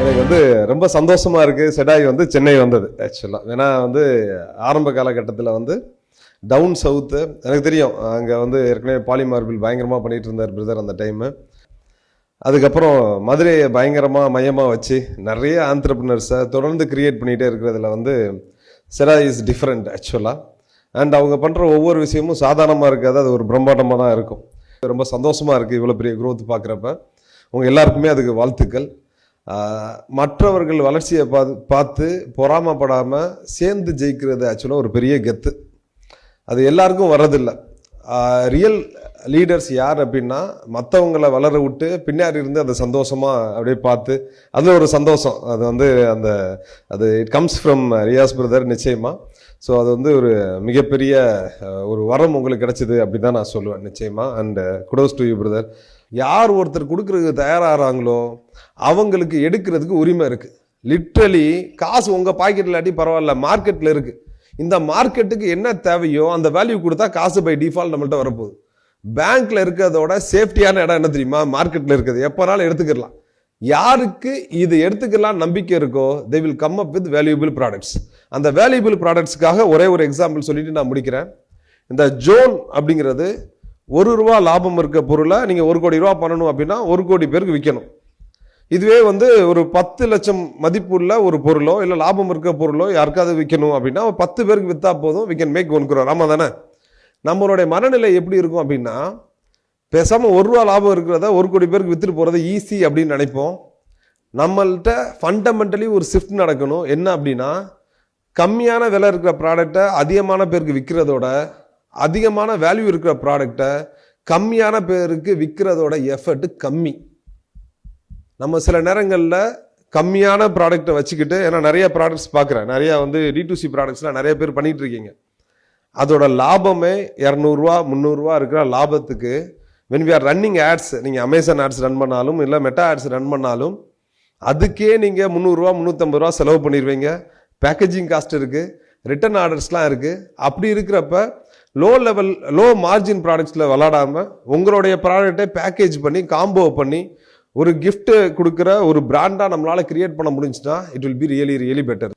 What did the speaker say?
எனக்கு வந்து ரொம்ப சந்தோஷமா இருக்கு. செடாய் வந்து சென்னை வந்தது ஆக்சுவலாக. ஏன்னா வந்து ஆரம்ப காலகட்டத்தில் வந்து டவுன் சவுத்து எனக்கு தெரியும். அங்கே வந்து ஏற்கனவே பாலிமார்பிள் பயங்கரமாக பண்ணிட்டு இருந்தார் பிரதர் அந்த டைமு. அதுக்கப்புறம் மதுரையை பயங்கரமாக மையமாக வச்சு நிறைய ஆண்டர்பிரினர்ஸை தொடர்ந்து கிரியேட் பண்ணிகிட்டே இருக்கிறதுல வந்து செடாய் இஸ் டிஃப்ரெண்ட் ஆக்சுவலாக. அண்ட் அவங்க பண்ணுற ஒவ்வொரு விஷயமும் சாதாரணமாக இருக்காது, அது ஒரு பிரம்மாண்டமாக தான் இருக்கும். ரொம்ப சந்தோஷமாக இருக்குது இவ்வளோ பெரிய growth பார்க்குறப்ப. உங்கள் எல்லாருக்குமே அதுக்கு வாழ்த்துக்கள். மற்றவர்கள் வளர்ச்சியை பார்த்து பொறாமப்படாமல் சேர்ந்து ஜெயிக்கிறது ஆக்சுவலாக ஒரு பெரிய கெத்து. அது எல்லாருக்கும் வர்றதில்லை. ரியல் லீடர்ஸ் யார் அப்படின்னா மற்றவங்களை வளர விட்டு பின்னாடி இருந்து அதை சந்தோஷமாக அப்படியே பார்த்து அதில் ஒரு சந்தோஷம். அது வந்து அது it comes from Riyaz brother நிச்சயமாக. ஸோ அது வந்து ஒரு மிகப்பெரிய ஒரு வரம் உங்களுக்கு கிடைச்சிது அப்படி தான் நான் சொல்லுவேன் நிச்சயமாக. And kudos to you brother. யார் ஒருத்தர் கொடுக்குறதுக்கு தயாராகிறாங்களோ அவங்களுக்கு எடுக்கிறதுக்கு உரிமை இருக்குது. லிட்ரலி காசு உங்கள் பாக்கெட்டில் இல்லாட்டி பரவாயில்ல, மார்க்கெட்டில் இருக்குது. இந்த மார்க்கெட்டுக்கு என்ன தேவையோ அந்த வேல்யூ கொடுத்தா காசு பை டிஃபால்ட் நம்மள்ட்ட வரப்போகுது. பேங்க்ல இருக்கிறதோட சேஃப்டியான இடம் என்ன தெரியுமா? மார்க்கெட்டில் இருக்குது. எப்போனாலும் எடுத்துக்கலாம். யாருக்கு இது எடுத்துக்கலாம் நம்பிக்கை இருக்கோ they will come up with valuable products. அந்த வேல்யூபிள் ப்ராடக்ட்ஸ்க்காக ஒரே ஒரு எக்ஸாம்பிள் சொல்லிட்டு நான் முடிக்கிறேன். இந்த ஜோன் அப்படிங்கிறது ₹1 லாபம் இருக்க பொருளை நீங்கள் 1 கோடி ரூபா பண்ணணும் அப்படின்னா 1 கோடி பேருக்கு விற்கணும். இதுவே வந்து ஒரு 10 லட்சம் மதிப்புள்ள ஒரு பொருளோ இல்லை லாபம் இருக்க பொருளோ யாருக்காவது விற்கணும் அப்படின்னா 10 பேருக்கு விற்றா போதும், we can make 1 crore. ஆமாம் தானே? நம்மளுடைய மனநிலை எப்படி இருக்கும் அப்படின்னா பேசாமல் ₹1 லாபம் இருக்கிறத 1 கோடி பேருக்கு விற்றுட்டு போகிறது ஈஸி அப்படின்னு நினைப்போம். நம்மள்கிட்ட ஃபண்டமெண்டலி ஒரு ஷிஃப்ட் நடக்கணும். என்ன அப்படின்னா கம்மியான விலை இருக்கிற ப்ராடக்டை அதிகமான பேருக்கு விற்கிறதோட அதிகமான வேல்யூ இருக்கிற ப்ராடக்டை கம்மியான பேருக்கு விற்கிறதோட எஃபர்ட் கம்மி. நம்ம சில நேரங்களில் கம்மியான ப்ராடக்டை வச்சுக்கிட்டு, ஏன்னா நிறைய ப்ராடக்ட்ஸ் பார்க்குறேன், நிறையா வந்து D2C ப்ராடக்ட்ஸ்லாம் நிறைய பேர் பண்ணிகிட்டு இருக்கீங்க. அதோட லாபமே ₹200 ₹300 இருக்கிற லாபத்துக்கு when we are running ads, நீங்கள் அமேசான் ஆட்ஸ் ரன் பண்ணாலும் இல்லை மெட்டா ஆட்ஸ் ரன் பண்ணாலும் அதுக்கே நீங்கள் ₹300 ₹350 செலவு பண்ணிடுவீங்க. பேக்கேஜிங் காஸ்ட் இருக்குது, ரிட்டர்ன் ஆர்டர்ஸ்லாம் இருக்குது. அப்படி இருக்கிறப்ப லோ மார்ஜின் ப்ராடக்ட்ஸில் விளாடாமல் உங்களுடைய ப்ராடக்டை பேக்கேஜ் பண்ணி காம்போ பண்ணி ஒரு கிஃப்ட் கொடுக்குற ஒரு பிராண்டாக நம்மளால் கிரியேட் பண்ண முடிஞ்சுன்னா it will be really really better.